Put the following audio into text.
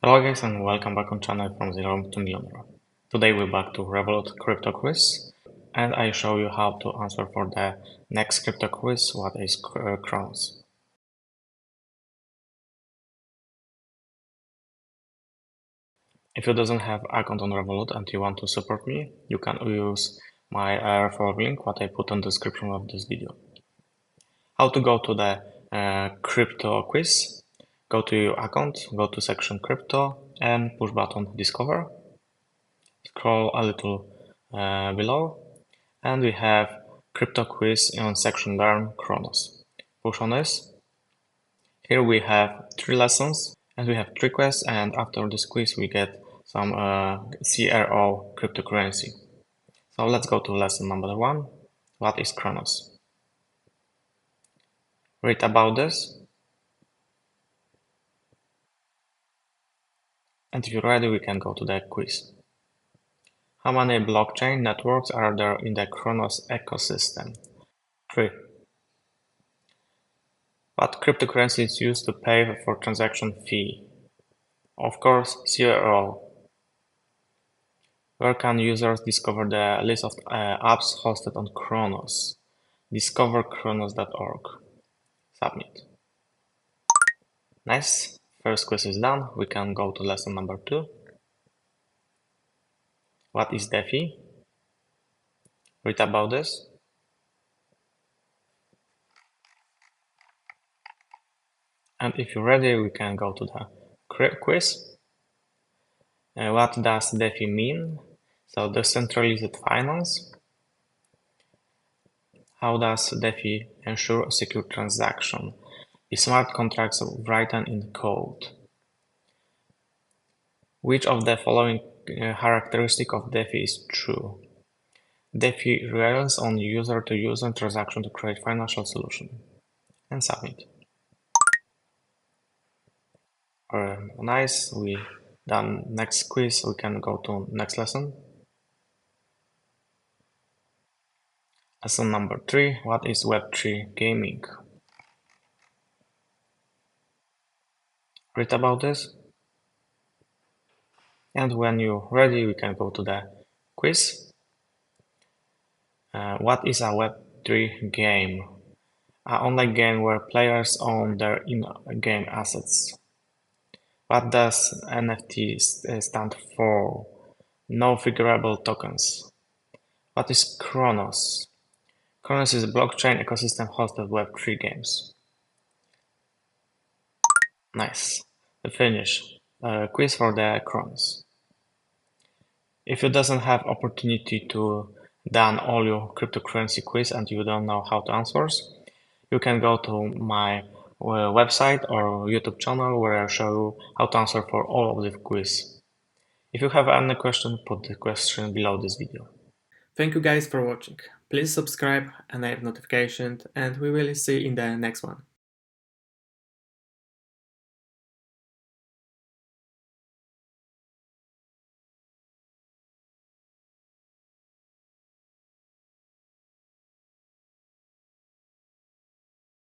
Hello guys and welcome back on channel from Zero to Millionaire. Today we're back to Revolut crypto quiz and I show you how to answer for the next crypto quiz, what is Cronos. If you doesn't have account on Revolut and you want to support me, you can use my referral link what I put in the description of this video. How to go to the crypto quiz? Go to your account, go to section crypto and push button discover. Scroll a little below and we have crypto quiz on section learn Cronos. Push on this. Here we have 3 lessons and we have 3 quests, and after this quiz we get some CRO cryptocurrency. So let's go to lesson number 1. What is Cronos? Read about this. And if you're ready, we can go to the quiz. How many blockchain networks are there in the Cronos ecosystem? 3. What cryptocurrency is used to pay for transaction fee? Of course, CRO. Where can users discover the list of apps hosted on Cronos? Discoverchronos.org. Submit. Nice. First quiz is done. We can go to lesson number 2. What is DeFi? Read about this. And if you're ready, we can go to the quiz. What does DeFi mean? So decentralized finance. How does DeFi ensure a secure transaction? Is smart contracts written in code? Which of the following characteristic of DeFi is true? DeFi relies on user-to-user transaction to create financial solution. And submit. Nice, we done next quiz, we can go to next lesson. Lesson number 3, what is Web3 gaming? Read about this. And when you're ready, we can go to the quiz. What is a Web3 game? An online game where players own their in-game assets. What does NFT stand for? No figurable tokens. What is Cronos? Cronos is a blockchain ecosystem hosted Web3 games. Nice. The finish. Quiz for the Cronos. If you doesn't have opportunity to done all your cryptocurrency quiz and you don't know how to answer, you can go to my website or YouTube channel where I show you how to answer for all of the quiz. If you have any question, put the question below this video. Thank you guys for watching. Please subscribe, enable notifications, and we will see you in the next one.